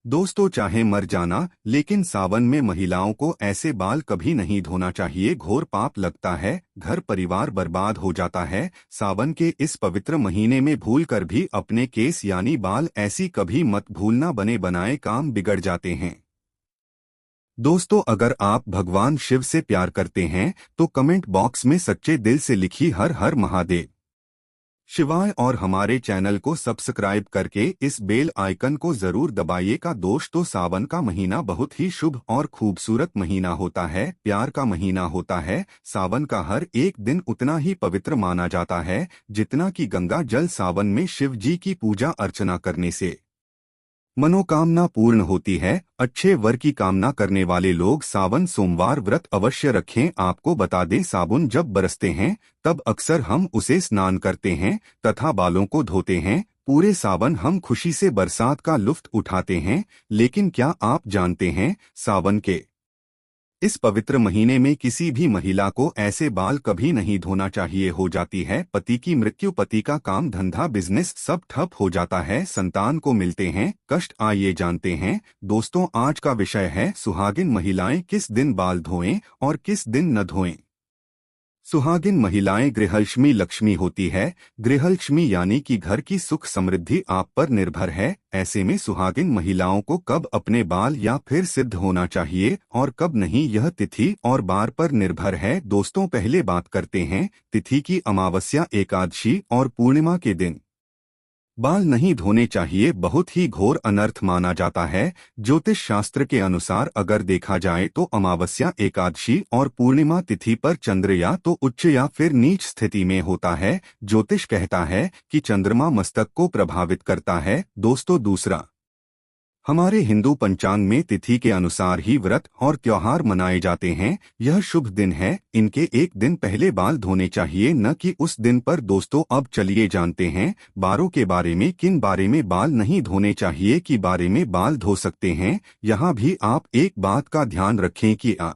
दोस्तों, चाहे मर जाना, लेकिन सावन में महिलाओं को ऐसे बाल कभी नहीं धोना चाहिए। घोर पाप लगता है, घर परिवार बर्बाद हो जाता है। सावन के इस पवित्र महीने में भूल कर भी अपने केस यानी बाल ऐसी कभी मत भूलना, बने बनाए काम बिगड़ जाते हैं। दोस्तों, अगर आप भगवान शिव से प्यार करते हैं तो कमेंट बॉक्स में सच्चे दिल से लिखिए हर हर महादेव शिवाय, और हमारे चैनल को सब्सक्राइब करके इस बेल आइकन को जरूर दबाइए। का दोस्तों, सावन का महीना बहुत ही शुभ और खूबसूरत महीना होता है, प्यार का महीना होता है। सावन का हर एक दिन उतना ही पवित्र माना जाता है जितना कि गंगा जल। सावन में शिव जी की पूजा अर्चना करने से मनोकामना पूर्ण होती है। अच्छे वर की कामना करने वाले लोग सावन सोमवार व्रत अवश्य रखें। आपको बता दें, साबुन जब बरसते हैं तब अक्सर हम उसे स्नान करते हैं तथा बालों को धोते हैं। पूरे सावन हम खुशी से बरसात का लुत्फ उठाते हैं। लेकिन क्या आप जानते हैं, सावन के इस पवित्र महीने में किसी भी महिला को ऐसे बाल कभी नहीं धोना चाहिए। हो जाती है पति की मृत्यु, पति का काम धंधा बिजनेस सब ठप हो जाता है, संतान को मिलते हैं कष्ट। आइए जानते हैं दोस्तों, आज का विषय है सुहागिन महिलाएं किस दिन बाल धोएं और किस दिन न धोएं। सुहागिन महिलाएं गृहलक्ष्मी लक्ष्मी होती है। गृहलक्ष्मी यानी कि घर की सुख समृद्धि आप पर निर्भर है। ऐसे में सुहागिन महिलाओं को कब अपने बाल या फिर सिद्ध होना चाहिए और कब नहीं, यह तिथि और बार पर निर्भर है। दोस्तों, पहले बात करते हैं तिथि की। अमावस्या, एकादशी और पूर्णिमा के दिन बाल नहीं धोने चाहिए, बहुत ही घोर अनर्थ माना जाता है। ज्योतिष शास्त्र के अनुसार अगर देखा जाए तो अमावस्या, एकादशी और पूर्णिमा तिथि पर चंद्र या तो उच्च या फिर नीच स्थिति में होता है। ज्योतिष कहता है कि चंद्रमा मस्तक को प्रभावित करता है। दोस्तों, दूसरा, हमारे हिंदू पंचांग में तिथि के अनुसार ही व्रत और त्योहार मनाए जाते हैं। यह शुभ दिन है, इनके एक दिन पहले बाल धोने चाहिए, न कि उस दिन पर। दोस्तों, अब चलिए जानते हैं बारों के बारे में। किन बारे में बाल नहीं धोने चाहिए, कि बारे में बाल धो सकते हैं। यहाँ भी आप एक बात का ध्यान रखें कि आप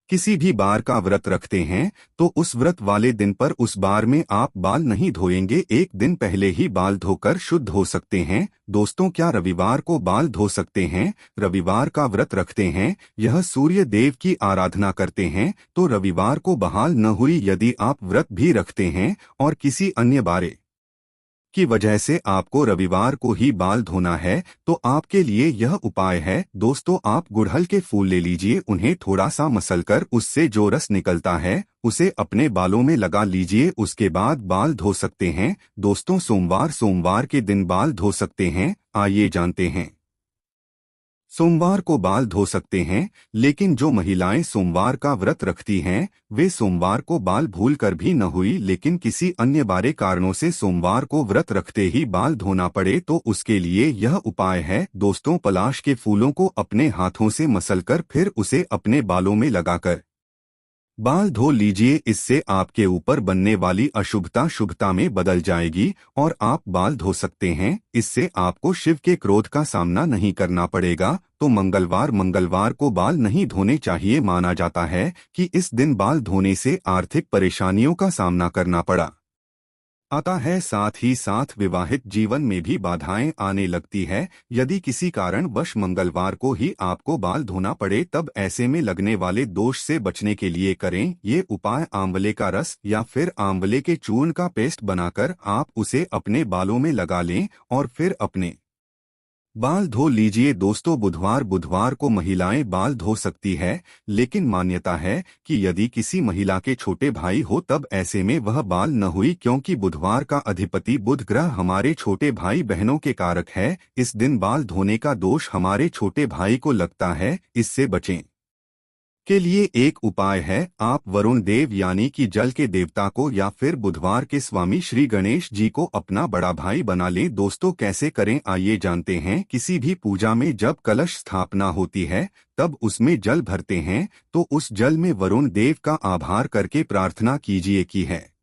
किसी भी बार का व्रत रखते हैं तो उस व्रत वाले दिन पर उस बार में आप बाल नहीं धोएंगे, एक दिन पहले ही बाल धोकर शुद्ध हो सकते हैं। दोस्तों, क्या रविवार को बाल धो सकते हैं? रविवार का व्रत रखते हैं, यह सूर्य देव की आराधना करते हैं, तो रविवार को बहाल न हुई। यदि आप व्रत भी रखते हैं और किसी अन्य बारे की वजह से आपको रविवार को ही बाल धोना है तो आपके लिए यह उपाय है। दोस्तों, आप गुड़हल के फूल ले लीजिए, उन्हें थोड़ा सा मसलकर उससे जो रस निकलता है उसे अपने बालों में लगा लीजिए, उसके बाद बाल धो सकते हैं। दोस्तों, सोमवार के दिन बाल धो सकते हैं। आइए जानते हैं, सोमवार को बाल धो सकते हैं, लेकिन जो महिलाएं सोमवार का व्रत रखती हैं वे सोमवार को बाल भूल कर भी न हुई लेकिन किसी अन्य बारे कारणों से सोमवार को व्रत रखते ही बाल धोना पड़े तो उसके लिए यह उपाय है। दोस्तों, पलाश के फूलों को अपने हाथों से मसलकर फिर उसे अपने बालों में लगाकर बाल धो लीजिए, इससे आपके ऊपर बनने वाली अशुभता शुभता में बदल जाएगी और आप बाल धो सकते हैं। इससे आपको शिव के क्रोध का सामना नहीं करना पड़ेगा। तो मंगलवार को बाल नहीं धोने चाहिए। माना जाता है कि इस दिन बाल धोने से आर्थिक परेशानियों का सामना करना पड़ा आता है, साथ ही साथ विवाहित जीवन में भी बाधाएं आने लगती है। यदि किसी कारण वश मंगलवार को ही आपको बाल धोना पड़े तब ऐसे में लगने वाले दोष से बचने के लिए करें ये उपाय। आंवले का रस या फिर आंवले के चूर्ण का पेस्ट बनाकर आप उसे अपने बालों में लगा लें और फिर अपने बाल धो लीजिए। दोस्तों, बुधवार को महिलाएं बाल धो सकती है, लेकिन मान्यता है कि यदि किसी महिला के छोटे भाई हो तब ऐसे में वह बाल न हुई, क्योंकि बुधवार का अधिपति बुध ग्रह हमारे छोटे भाई बहनों के कारक है। इस दिन बाल धोने का दोष हमारे छोटे भाई को लगता है, इससे बचें के लिए एक उपाय है, आप वरुण देव यानी कि जल के देवता को या फिर बुधवार के स्वामी श्री गणेश जी को अपना बड़ा भाई बना लें। दोस्तों, कैसे करें आइए जानते हैं। किसी भी पूजा में जब कलश स्थापना होती है तब उसमें जल भरते हैं तो उस जल में वरुण देव का आभार करके प्रार्थना कीजिए कि है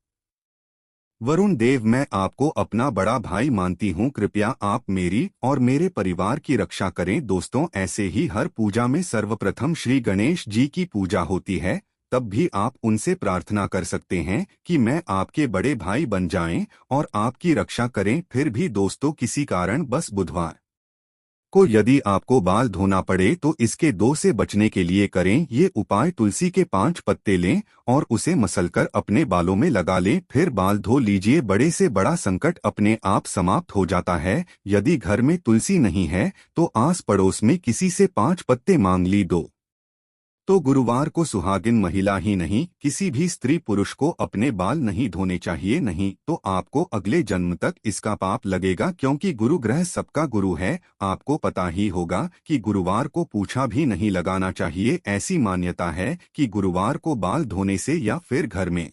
वरुण देव, मैं आपको अपना बड़ा भाई मानती हूँ, कृपया आप मेरी और मेरे परिवार की रक्षा करें। दोस्तों, ऐसे ही हर पूजा में सर्वप्रथम श्री गणेश जी की पूजा होती है, तब भी आप उनसे प्रार्थना कर सकते हैं कि मैं आपके बड़े भाई बन जाएं और आपकी रक्षा करें। फिर भी दोस्तों, किसी कारण बस बुधवार को यदि आपको बाल धोना पड़े तो इसके 2 से बचने के लिए करें ये उपाय। तुलसी के 5 पत्ते लें और उसे मसलकर अपने बालों में लगा लें, फिर बाल धो लीजिए। बड़े से बड़ा संकट अपने आप समाप्त हो जाता है। यदि घर में तुलसी नहीं है तो आस पड़ोस में किसी से 5 पत्ते मांग ली दो। तो गुरुवार को सुहागिन महिला ही नहीं, किसी भी स्त्री पुरुष को अपने बाल नहीं धोने चाहिए। नहीं तो आपको अगले जन्म तक इसका पाप लगेगा, क्योंकि गुरु ग्रह सबका गुरु है। आपको पता ही होगा कि गुरुवार को पूछा भी नहीं लगाना चाहिए। ऐसी मान्यता है कि गुरुवार को बाल धोने से या फिर घर में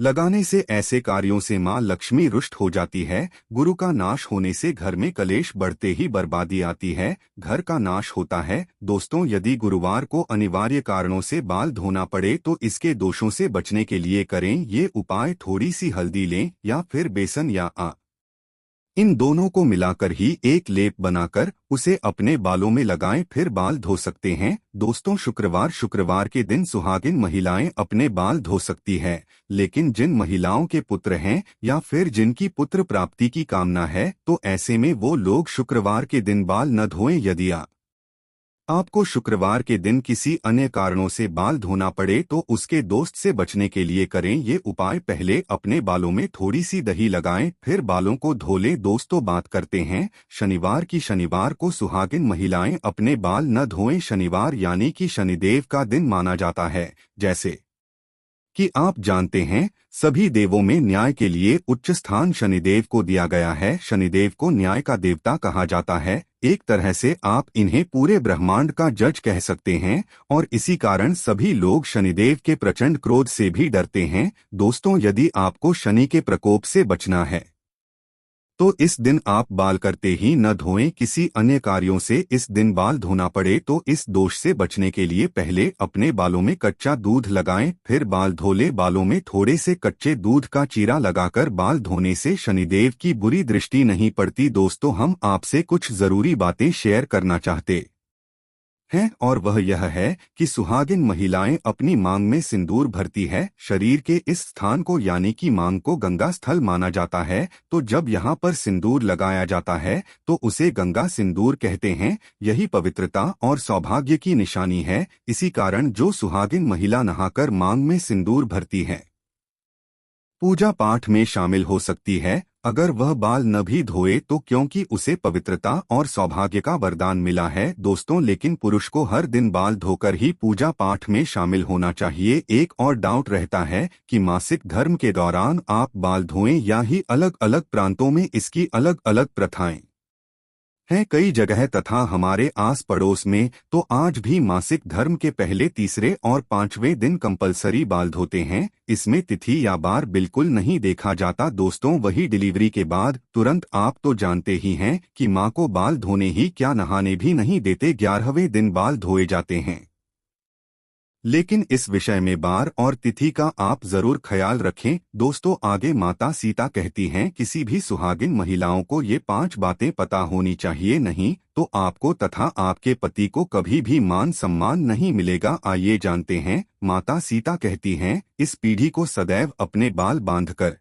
लगाने से ऐसे कार्यों से मां लक्ष्मी रुष्ट हो जाती है। गुरु का नाश होने से घर में कलेश बढ़ते ही बर्बादी आती है, घर का नाश होता है। दोस्तों, यदि गुरुवार को अनिवार्य कारणों से बाल धोना पड़े तो इसके दोषों से बचने के लिए करें ये उपाय। थोड़ी सी हल्दी लें या फिर बेसन या इन दोनों को मिलाकर ही एक लेप बनाकर उसे अपने बालों में लगाएं, फिर बाल धो सकते हैं। दोस्तों, शुक्रवार के दिन सुहागिन महिलाएं अपने बाल धो सकती है, लेकिन जिन महिलाओं के पुत्र हैं या फिर जिनकी पुत्र प्राप्ति की कामना है तो ऐसे में वो लोग शुक्रवार के दिन बाल न धोएं। यदि आपको शुक्रवार के दिन किसी अन्य कारणों से बाल धोना पड़े तो उसके दोस्त से बचने के लिए करें ये उपाय। पहले अपने बालों में थोड़ी सी दही लगाएं, फिर बालों को धो लें। दोस्तों, बात करते हैं शनिवार की। शनिवार को सुहागिन महिलाएं अपने बाल न धोएं। शनिवार यानी कि शनिदेव का दिन माना जाता है। जैसे कि आप जानते हैं, सभी देवों में न्याय के लिए उच्च स्थान शनिदेव को दिया गया है। शनिदेव को न्याय का देवता कहा जाता है। एक तरह से आप इन्हें पूरे ब्रह्मांड का जज कह सकते हैं और इसी कारण सभी लोग शनिदेव के प्रचंड क्रोध से भी डरते हैं। दोस्तों, यदि आपको शनि के प्रकोप से बचना है तो इस दिन आप बाल करते ही न धोएं। किसी अन्य कार्यों से इस दिन बाल धोना पड़े तो इस दोष से बचने के लिए पहले अपने बालों में कच्चा दूध लगाएं, फिर बाल धो लें। बालों में थोड़े से कच्चे दूध का चीरा लगाकर बाल धोने से शनिदेव की बुरी दृष्टि नहीं पड़ती। दोस्तों, हम आपसे कुछ जरूरी बातें शेयर करना चाहते हैं और वह यह है कि सुहागिन महिलाएं अपनी मांग में सिंदूर भरती है। शरीर के इस स्थान को यानी कि मांग को गंगा स्थल माना जाता है, तो जब यहाँ पर सिंदूर लगाया जाता है तो उसे गंगा सिंदूर कहते हैं। यही पवित्रता और सौभाग्य की निशानी है। इसी कारण जो सुहागिन महिला नहाकर मांग में सिंदूर भरती है पूजा पाठ में शामिल हो सकती है, अगर वह बाल न भी धोए तो, क्योंकि उसे पवित्रता और सौभाग्य का वरदान मिला है। दोस्तों, लेकिन पुरुष को हर दिन बाल धोकर ही पूजा पाठ में शामिल होना चाहिए। एक और डाउट रहता है कि मासिक धर्म के दौरान आप बाल धोएं या ही अलग अलग प्रांतों में इसकी अलग अलग प्रथाएं हैं। कई जगह तथा हमारे आस पड़ोस में तो आज भी मासिक धर्म के पहले, तीसरे और 5वें दिन कंपलसरी बाल धोते हैं। इसमें तिथि या बार बिल्कुल नहीं देखा जाता। दोस्तों, वही डिलीवरी के बाद तुरंत आप तो जानते ही हैं कि मां को बाल धोने ही क्या नहाने भी नहीं देते। 11वें दिन बाल धोए जाते हैं। लेकिन इस विषय में बार और तिथि का आप जरूर ख्याल रखें। दोस्तों, आगे माता सीता कहती हैं, किसी भी सुहागिन महिलाओं को ये 5 बातें पता होनी चाहिए, नहीं तो आपको तथा आपके पति को कभी भी मान सम्मान नहीं मिलेगा। आइए जानते हैं। माता सीता कहती हैं, इस पीढ़ी को सदैव अपने बाल बांधकर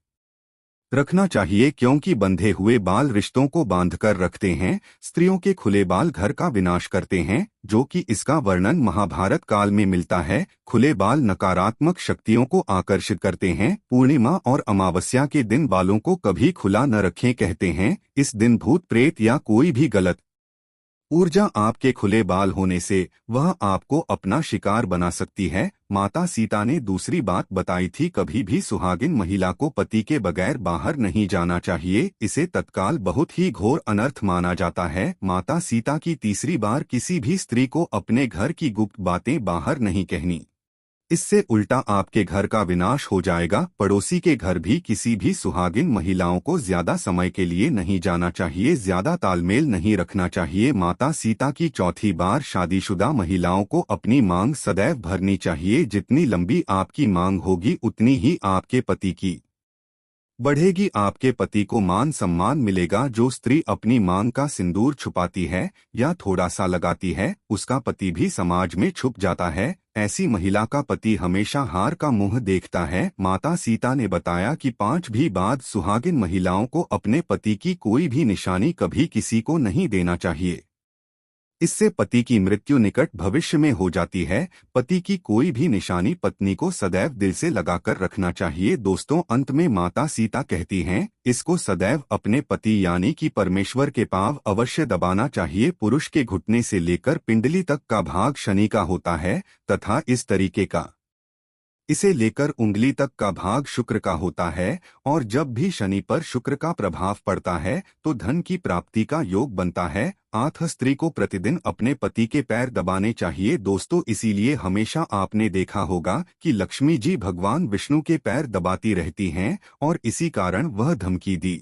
रखना चाहिए, क्योंकि बंधे हुए बाल रिश्तों को बांधकर रखते हैं। स्त्रियों के खुले बाल घर का विनाश करते हैं, जो कि इसका वर्णन महाभारत काल में मिलता है। खुले बाल नकारात्मक शक्तियों को आकर्षित करते हैं। पूर्णिमा और अमावस्या के दिन बालों को कभी खुला न रखें। कहते हैं, इस दिन भूत प्रेत या कोई भी गलत ऊर्जा आपके खुले बाल होने से वह आपको अपना शिकार बना सकती है। माता सीता ने दूसरी बात बताई थी, कभी भी सुहागिन महिला को पति के बगैर बाहर नहीं जाना चाहिए। इसे तत्काल बहुत ही घोर अनर्थ माना जाता है। माता सीता की तीसरी बार, किसी भी स्त्री को अपने घर की गुप्त बातें बाहर नहीं कहनी, इससे उल्टा आपके घर का विनाश हो जाएगा। पड़ोसी के घर भी किसी भी सुहागिन महिलाओं को ज्यादा समय के लिए नहीं जाना चाहिए, ज्यादा तालमेल नहीं रखना चाहिए। माता सीता की चौथी बार, शादीशुदा महिलाओं को अपनी मांग सदैव भरनी चाहिए। जितनी लंबी आपकी मांग होगी उतनी ही आपके पति की बढ़ेगी। आपके पति को मान सम्मान मिलेगा। जो स्त्री अपनी मांग का सिंदूर छुपाती है या थोड़ा सा लगाती है, उसका पति भी समाज में छुप जाता है। ऐसी महिला का पति हमेशा हार का मुंह देखता है। माता सीता ने बताया कि 5 भी बाद सुहागिन महिलाओं को अपने पति की कोई भी निशानी कभी किसी को नहीं देना चाहिए। इससे पति की मृत्यु निकट भविष्य में हो जाती है। पति की कोई भी निशानी पत्नी को सदैव दिल से लगाकर रखना चाहिए। दोस्तों, अंत में माता सीता कहती हैं, इसको सदैव अपने पति यानी कि परमेश्वर के पांव अवश्य दबाना चाहिए। पुरुष के घुटने से लेकर पिंडली तक का भाग शनि का होता है तथा इस तरीके का इसे लेकर उंगली तक का भाग शुक्र का होता है। और जब भी शनि पर शुक्र का प्रभाव पड़ता है तो धन की प्राप्ति का योग बनता है। आठ स्त्री को प्रतिदिन अपने पति के पैर दबाने चाहिए। दोस्तों, इसीलिए हमेशा आपने देखा होगा कि लक्ष्मी जी भगवान विष्णु के पैर दबाती रहती हैं और इसी कारण वह धमकी दी